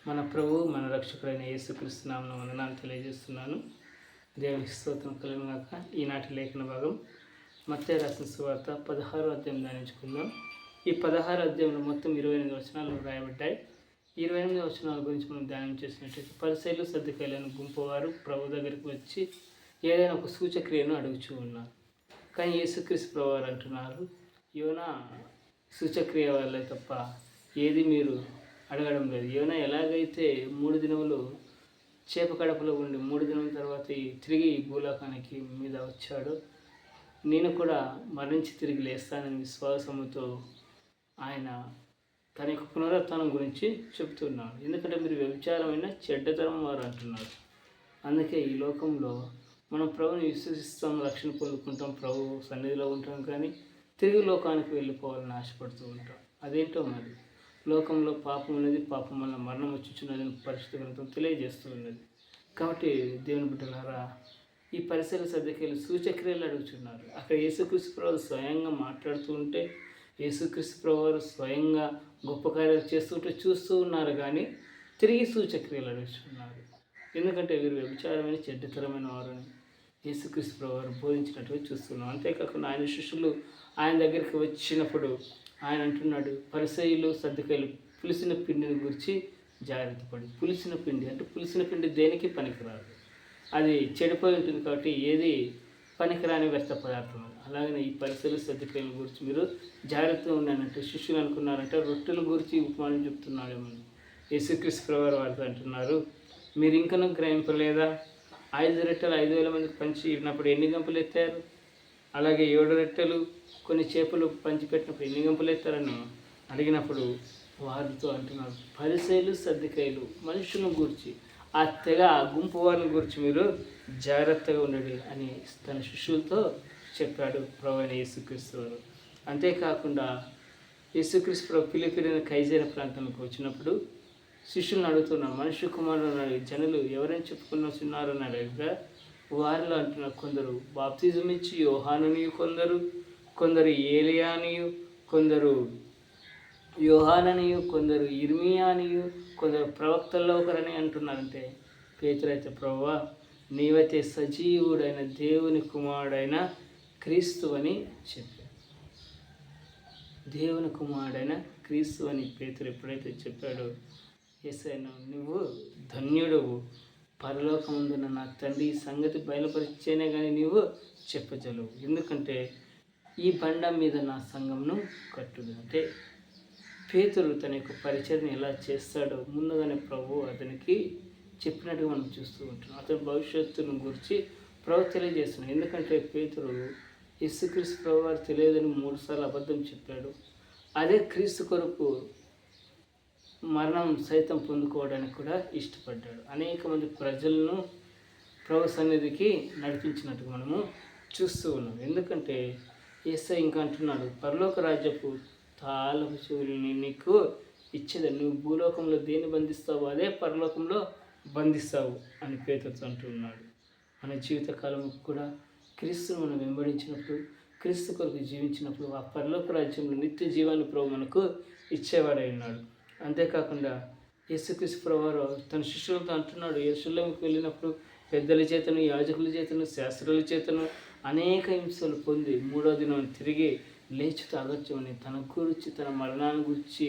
మన ప్రభు మన రక్షకుడైన యేసుక్రీస్తు నామమున వందనాలు తెలియజేస్తున్నాను. దేవునికి స్తోత్రం కలుగును గాక. ఈనాటి లేఖన భాగం మత్తయి రాసిన సువార్త 16వ అధ్యాయం ధ్యానించుకుందాం. ఈ 16 అధ్యాయంలో మొత్తం 28 వచనాలు రాయబడ్డాయి. 28 వచనాల గురించి మనం ధ్యానం చేసినట్లయితే, పరిసయ్యులు సద్దూకయ్యులను గుంపువారు ప్రభు దగ్గరికి వచ్చి ఏదైనా ఒక సూచక్రియను అడుగుచూ ఉన్నారు. కానీ యేసుక్రీస్తు ప్రభువారు అంటున్నారు, యోనా సూచక్రియ వల్లే తప్ప ఏది మీరు అడగడం లేదు. యోనా ఎలాగైతే 3 దినములు చేప కడపలో ఉండి 3 దినముల తర్వాత తిరిగి ఈ భూలోకానికి మీద వచ్చాడు, నేను కూడా మరణించి తిరిగి లేస్తానని విశ్వాసముతో ఆయన తన యొక్క పునరుత్థానం గురించి చెప్తున్నాడు. ఎందుకంటే మీరు వ్యభిచారమైన చెడ్డతరం వారు అంటున్నారు. అందుకే ఈ లోకంలో మనం ప్రభుని విశ్వసిస్తాం, రక్షణ పొందుకుంటాం, ప్రభు సన్నిధిలో ఉంటాం, కానీ తిరిగి లోకానికి వెళ్ళిపోవాలని ఆశపడుతూ ఉంటాం. అదేంటో మరి లోకంలో పాపం అనేది, పాపం వల్ల మరణం వచ్చుచున్నదని పరిశుద్ధ గ్రంథం తెలియజేస్తూ ఉన్నది. కాబట్టి దేవుని బిడ్డలారా, ఈ పరిసయ్యులు సద్దూకయ్యులు సూచక్రియలు అడుగుతున్నారు. అక్కడ యేసుక్రీస్తు ప్రభువు స్వయంగా మాట్లాడుతూ ఉంటే, యేసుక్రీస్తు ప్రభువు స్వయంగా గొప్ప కార్యాలు చేస్తుంటే చూస్తూ ఉన్నారు, కానీ తిరిగి సూచక్రియలు అడుగుతున్నారు. ఎందుకంటే వీరు వ్యభిచారమైన చెడ్డతరమైన వారని యేసుక్రీస్తు ప్రభువు బోధించినట్టుగా చూస్తున్నాం. అంతేకాకుండా ఆయన శిష్యులు ఆయన దగ్గరికి వచ్చినప్పుడు ఆయన అంటున్నాడు, పరిసయ్యులు సద్దూకయ్యులు పులిసిన పిండిని గురించి జాగ్రత్త పడి. పులిసిన పిండి అంటే పులిసిన పిండి దేనికి పనికిరాదు, అది చెడిపోయి ఉంటుంది, కాబట్టి ఏది పనికిరాని వ్యర్థ పదార్థం. అలాగనే ఈ పరిసయ్యులు సద్దూకయ్యుల గురించి మీరు జాగ్రత్తగా ఉన్నానంటే శిష్యులు అనుకున్నారంటే రొట్టెల గురించి ఉపమానం చెప్తున్నాడేమో. యేసుక్రీస్తు ప్రభువు వారితో అంటున్నారు, మీరు ఇంకనూ గ్రహింపలేదా? 5 రొట్టెలు 5,000 మందికి పంచి ఇచ్చినప్పుడు ఎన్ని గంపలు ఎత్తారు? అలాగే 7 రొట్టెలు కొన్ని చేపలు పంచిపెట్టినప్పుడు ఎన్ని గంపలు ఎత్తారని అడిగినప్పుడు వారితో అంటున్నారు, పరిసయ్యులు సద్దూకయ్యులు మనుషులను గురించి, ఆ తెగ ఆ గుంపు వారిని గురించి మీరు జాగ్రత్తగా ఉండండి అని తన శిష్యులతో చెప్పాడు ప్రభు అయిన యేసుక్రీస్తు వారు. అంతేకాకుండా యేసుక్రీస్తు ప్రభు ఫిలిప్పీయులైన కైజేర ప్రాంతానికి వచ్చినప్పుడు శిష్యులను అడుగుతున్నారు, మనుష్య కుమారుడు జనులు ఎవరైనా చెప్పుకున్నారని అడగగా వారిలో అంటున్నారు, కొందరు బాప్తిజం ఇచ్చి యోహాననియు, కొందరు ఏలియానియు, కొందరు యోహాననియు, కొందరు ఇర్మియానియు, కొందరు ప్రవక్తల్లో ఒకరని అంటున్నారంటే, పేతురైతే ప్రభువా నీవైతే సజీవుడైన దేవుని కుమారుడైన క్రీస్తు అని చెప్పాడు. దేవుని కుమారుడైన క్రీస్తు అని పేతురు ఎప్పుడైతే చెప్పాడో, యేసయ్యా నువ్వు ధన్యుడవు, పరలోకమందున నా తండ్రి ఈ సంగతి బయలుపరిచేనే కానీ నీవు చెప్పజలవు. ఎందుకంటే ఈ బండ మీద నా సంఘంను కట్టుడు. అంటే పేతురు తన యొక్క పరిచర్ని ఎలా చేస్తాడో ముందుగానే ప్రభు అతనికి చెప్పినట్టుగా మనం చూస్తూ ఉంటున్నాం. అతని భవిష్యత్తును గురించి ప్రభు తెలియజేస్తున్నాడు. ఎందుకంటే పేతురు యేసుక్రీస్తు ప్రభు వారు తెలియదని 3 సార్లు అబద్ధం చెప్పాడు. అదే క్రీస్తు కొరకు మరణం సైతం పొందుకోవడానికి కూడా ఇష్టపడ్డాడు. అనేక మంది ప్రజలను ప్రభు సన్నిధికి నడిపించినట్టుగా మనము చూస్తూ ఉన్నాం. ఎందుకంటే యేసయ్య ఇంకా అంటున్నాడు, పరలోక రాజ్యపు తాళపు చెవులని నీకు ఇచ్చేది, నువ్వు భూలోకంలో దేన్ని బంధిస్తావో అదే పరలోకంలో బంధిస్తావు అని పేతురుతో అంటున్నాడు. మన జీవితకాలం కూడా క్రీస్తును మనం వెంబడించినప్పుడు, క్రీస్తు కొరకు జీవించినప్పుడు ఆ పరలోక రాజ్యంలో నిత్య జీవాన్ని ప్రభు మనకు ఇచ్చేవాడై ఉన్నాడు. అంతేకాకుండా యేసుక్రీస్తు ప్రభువారు తన శిష్యులతో అంటున్నాడు, యెరూషలేముకు వెళ్ళినప్పుడు పెద్దల చేతను, యాజకుల చేతను, శాస్త్రుల చేతను అనేక హింసలు పొంది 3వ దినం తిరిగి లేచుతూ అగత్యమని తన గురించి, తన మరణాన్ని గురించి,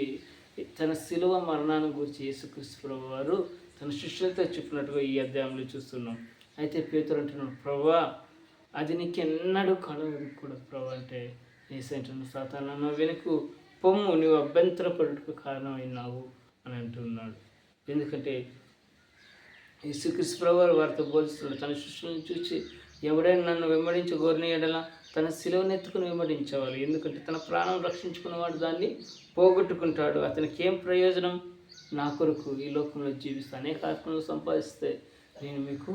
తన శిలువ మరణాన్ని గురించి యేసుక్రీస్తు ప్రభువారు తన శిష్యులతో చెప్పినట్టుగా ఈ అధ్యాయంలో చూస్తున్నాం. అయితే పేతురు అంటున్నాడు, ప్రభువా అది నీకు ఎన్నడూ కలగకూడదు ప్రభు అంటే, యేసయ్య అంటున్నాడు, సాతానా వెనుకు పొమ్ము, నువ్వు అభ్యంతరపడుటకు కారణమైనావు అని అంటున్నాడు. ఎందుకంటే యేసుక్రీస్తు ప్రభువారు వారితో పోలుస్తున్నాడు. తన శిష్యులను చూసి ఎవడైనా నన్ను వెంబడించి గోరిన ఎడల తన శిలువను ఎత్తుకుని వెంబడించేవాళ్ళు. ఎందుకంటే తన ప్రాణం రక్షించుకున్నవాడు దాన్ని పోగొట్టుకుంటాడు. అతనికి ఏం ప్రయోజనం? నా కొరకు ఈ లోకంలో జీవిస్తే అనేక ఆత్మలు సంపాదిస్తే నేను మీకు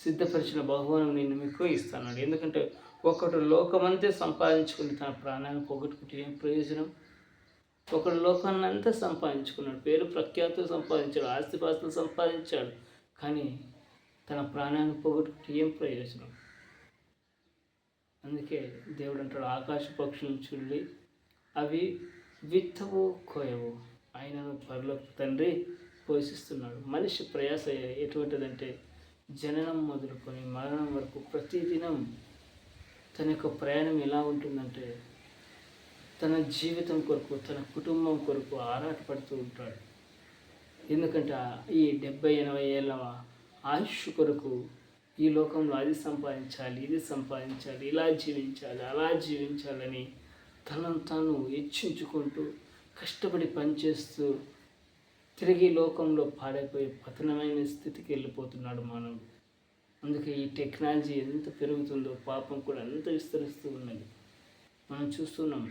సిద్ధపరిచిన బహుమానం నేను మీకు ఇస్తాను. ఎందుకంటే ఒకడు లోకమంతా సంపాదించుకుని తన ప్రాణాన్ని పోగొట్టుకుంటే ఏం ప్రయోజనం? ఒకడు లోకాన్ని అంతా సంపాదించుకున్నాడు, పేరు ప్రఖ్యాతులు సంపాదించాడు, ఆస్తిపాస్తులు సంపాదించాడు, కానీ తన ప్రాణాన్ని పోగొట్టుకుంటే ఏం ప్రయోజనం? అందుకే దేవుడు అంటాడు, ఆకాశ పక్షులను చూడండి, అవి విత్తవు కోయవు, ఆయనను పరలోక తండ్రి పోషిస్తున్నాడు. మనిషి ప్రయాస ఎటువంటిదంటే జననం మొదలుకొని మరణం వరకు ప్రతిదినం తన యొక్క ప్రయాణం ఎలా ఉంటుందంటే తన జీవితం కొరకు, తన కుటుంబం కొరకు ఆరాటపడుతూ ఉంటాడు. ఎందుకంటే ఈ 70-80 ఏళ్ళ ఆయుష్ కొరకు ఈ లోకంలో అది సంపాదించాలి, ఇది సంపాదించాలి, ఇలా జీవించాలి, అలా జీవించాలని తనను తాను హెచ్చించుకుంటూ కష్టపడి పనిచేస్తూ తిరిగి లోకంలో పాడైపోయే పతనమైన స్థితికి వెళ్ళిపోతున్నాడు మానవుడు. అందుకే ఈ టెక్నాలజీ ఎంత పెరుగుతుందో పాపం కూడా ఎంత విస్తరిస్తూ ఉన్నది. మనం చూస్తున్నాం,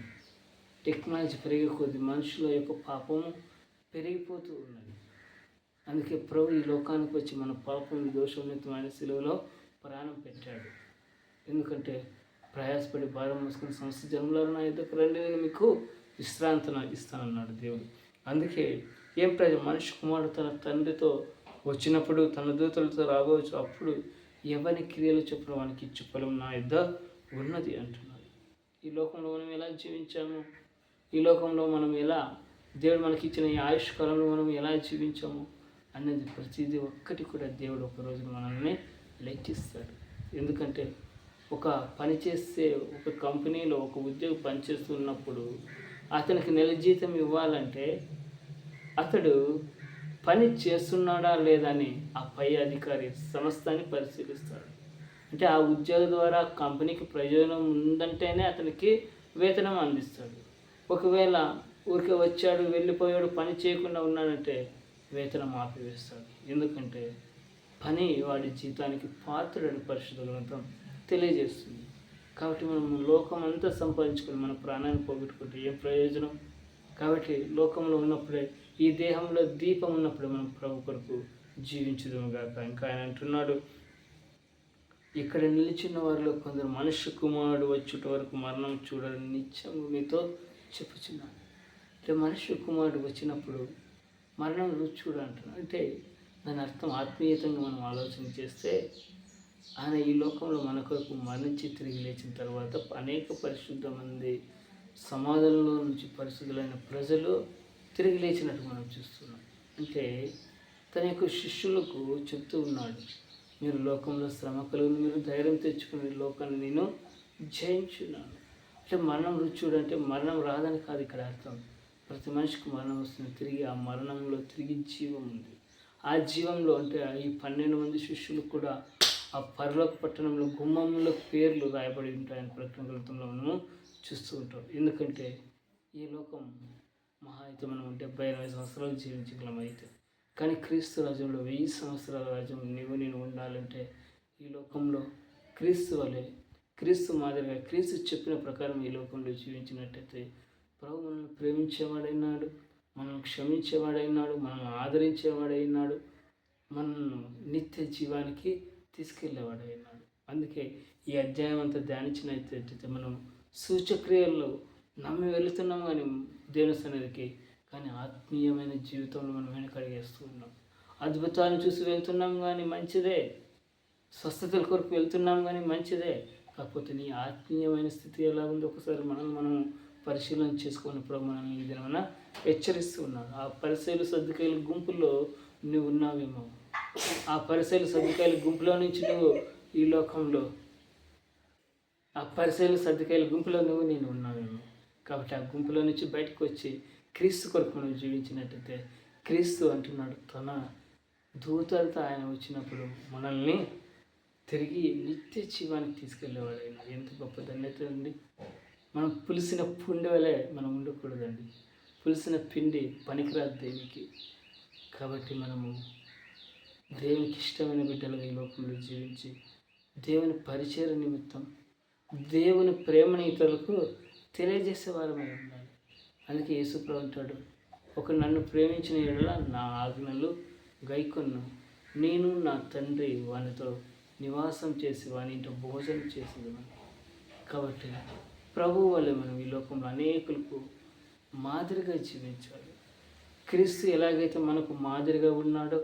టెక్నాలజీ పెరిగే కొద్దీ మనుషుల యొక్క పాపము పెరిగిపోతూ ఉన్నది. అందుకే ప్రభు ఈ లోకానికి వచ్చి మన పాపం దోషోన్నితమైన శిలువలో ప్రాణం పెట్టాడు. ఎందుకంటే ప్రయాసపడి భారం మోసుకుని సమస్త జన్మలను నా యుద్ధకు రండి, నేను మీకు విశ్రాంతిన ఇస్తానన్నాడు దేవుడు. అందుకే ఏం ప్రయోజనం? మనిషి కుమారుడు తన తండ్రితో వచ్చినప్పుడు తన దూతలతో రాబోవచ్చు, అప్పుడు ఎవరి క్రియలు చొప్పున వానికి ఇచ్చు ఫలం నా యుద్ధ ఉన్నది అంటున్నాడు. ఈ లోకంలో మనం ఎలా జీవించాము, ఈ లోకంలో మనం ఎలా దేవుడు మనకి ఇచ్చిన ఈ ఆయుష్ కాలంలో మనం ఎలా జీవించాము అనేది ప్రతిదీ ఒక్కటి కూడా దేవుడు ఒక రోజున మనల్ని లెక్కిస్తాడు. ఎందుకంటే ఒక పని చేస్తే ఒక కంపెనీలో ఒక ఉద్యోగి పనిచేస్తున్నప్పుడు అతనికి నెల జీతం ఇవ్వాలంటే అతడు పని చేస్తున్నాడా లేదా అని ఆ పై అధికారి సంస్థని పరిశీలిస్తాడు. అంటే ఆ ఉద్యోగం ద్వారా కంపెనీకి ప్రయోజనం ఉందంటేనే అతనికి వేతనం అందిస్తాడు. ఒకవేళ ఊరికే వచ్చాడు వెళ్ళిపోయాడు పని చేయకుండా ఉన్నాడంటే వేతనం ఆపివేస్తాడు. ఎందుకంటే పని వాడి జీతానికి పాత్రుడని పరిశుద్ధ గ్రంథం తెలియజేస్తుంది. కాబట్టి మనం లోకం అంతా సంపాదించుకొని మన ప్రాణాన్ని పోగొట్టుకుంటే ఏం ప్రయోజనం? కాబట్టి లోకంలో ఉన్నప్పుడే, ఈ దేహంలో దీపం ఉన్నప్పుడే మనం ప్రభు కొరకు జీవించుదాముగాక. ఇంకా ఆయన అంటున్నాడు, ఇక్కడ నిలిచిన వారిలో కొందరు మనుష్య కుమారుడు వచ్చుట వరకు మరణం చూడాలని నిత్యము మీతో చెప్పుచున్నాను. అంటే మనుష్య కుమారుడు వచ్చినప్పుడు మరణం రుచి చూడంటున్నాడు. అంటే దాని అర్థం ఆత్మీయతంగా మనం ఆలోచన చేస్తే ఆయన ఈ లోకంలో మన కొరకు మరణించి తిరిగి లేచిన తర్వాత అనేక పరిశుద్ధ మంది సమాధులలో నుంచి పరిశుద్ధులైన ప్రజలు తిరిగి లేచినట్టు మనం చూస్తున్నాం. అంటే తన యొక్క శిష్యులకు చెప్తూ ఉన్నాడు, మీరు లోకంలో శ్రమ కలుగుని, మీరు ధైర్యం తెచ్చుకుని లోకాన్ని నేను జయించున్నాను. అంటే మరణం రుచి చూడంటే మరణం రాదని కాదు ఇక్కడ అర్థం. ప్రతి మనిషికి మరణం వస్తుంది, తిరిగి ఆ మరణంలో తిరిగి జీవం ఉంది. ఆ జీవంలో అంటే ఈ 12 మంది శిష్యులు కూడా ఆ పరలోక పట్టణంలో గుమ్మంలో పేర్లు రాయబడి ఉంటాయని ప్రకటన గ్రంథంలో మనము చూస్తూ ఉంటాం. ఎందుకంటే ఈ లోకం మహా అయితే మనం 70-80 సంవత్సరాలు జీవించగలం అయితే, కానీ క్రీస్తు రాజ్యంలో 1000 సంవత్సరాల రాజ్యం నేను ఉండాలంటే ఈ లోకంలో క్రీస్తు వలె, క్రీస్తు మాదిరిగా, క్రీస్తు చెప్పిన ప్రకారం ఈ లోకంలో జీవించినట్టయితే ప్రభు మనల్ని ప్రేమించేవాడైనాడు, మనం క్షమించేవాడైనాడు, మనం ఆదరించేవాడైనాడు, మనల్ని నిత్య జీవానికి తీసుకెళ్ళేవాడైనాడు. అందుకే ఈ అధ్యాయం అంతా ధ్యానించినట్టయితే మనం సూచక్రియల్లో నమ్మి వెళుతున్నాం కానీ దేవుని సన్నిధికి, కానీ ఆత్మీయమైన జీవితంలో మనం వెనకడిగేస్తూ ఉన్నాం. అద్భుతాలను చూసి వెళ్తున్నాం కానీ మంచిదే, స్వస్థతల కొరకు వెళ్తున్నాం కానీ మంచిదే, కాకపోతే నీ ఆత్మీయమైన స్థితి ఎలా ఉందో ఒకసారి మనం పరిశీలన చేసుకున్నప్పుడు మనల్ని ఈ దినమన హెచ్చరిస్తూ ఉన్నాడు. ఆ పరిసయ్యులు సద్దుకాయల గుంపులో నువ్వు ఉన్నావేమో, ఆ పరిసయ్యులు సద్దుకాయల గుంపులో నుంచి నువ్వు ఈ లోకంలో, ఆ పరిసయ్యులు సద్దుకాయల గుంపులో నేను ఉన్నావేమో. కాబట్టి ఆ గుంపులో నుంచి బయటకు వచ్చి క్రీస్తు కొరకు మనం జీవించినట్టయితే క్రీస్తు అంటున్నాడు తన దూతలతో ఆయన వచ్చినప్పుడు మనల్ని తిరిగి నిత్య జీవానికి తీసుకెళ్ళేవాడు. ఆయన ఎంత గొప్ప ధన్యత అండి. మనం పులిసిన పిండి వలె మనం ఉండకూడదండి. పులిసిన పిండి పనికిరాదు దేనికి. కాబట్టి మనము దేవునికి ఇష్టమైన బిడ్డలుగా ఈ లోకంలో జీవించి దేవుని పరిచయ నిమిత్తం దేవుని ప్రేమని ఇతరులకు తెలియజేసేవారమై ఉండాలి. అందుకే యేసుప్రభు అంటాడు, ఒక నన్ను ప్రేమించిన యెడల నా ఆజ్ఞలు గైకొన్ను, నేను నా తండ్రి వానితో నివాసం చేసి వాని ఇంట భోజనం చేసేదాన్ని. కాబట్టి ప్రభువు వల్ల మనం ఈ లోకంలో అనేకులకు మాదిరిగా జీవించాలి. క్రీస్తు ఎలాగైతే మనకు మాదిరిగా ఉన్నాడో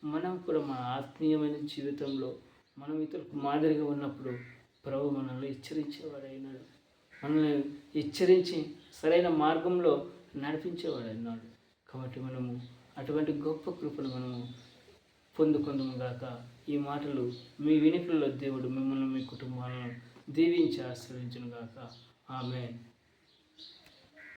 మనం కూడా మన ఆత్మీయమైన జీవితంలో మనం ఇతరులకు మాదిరిగా ఉన్నప్పుడు ప్రభు మనల్ని హెచ్చరించేవాడైనాడు, మనల్ని హెచ్చరించి సరైన మార్గంలో నడిపించేవాడైనాడు. కాబట్టి మనము అటువంటి గొప్ప కృపను మనము పొందుకుందాము గాక. ఈ మాటలు మీ వినికిడిలో దేవుడు మిమ్మల్ని మీ కుటుంబాలను దీవించి ఆశీర్వదించును గాక. ఆమేన్.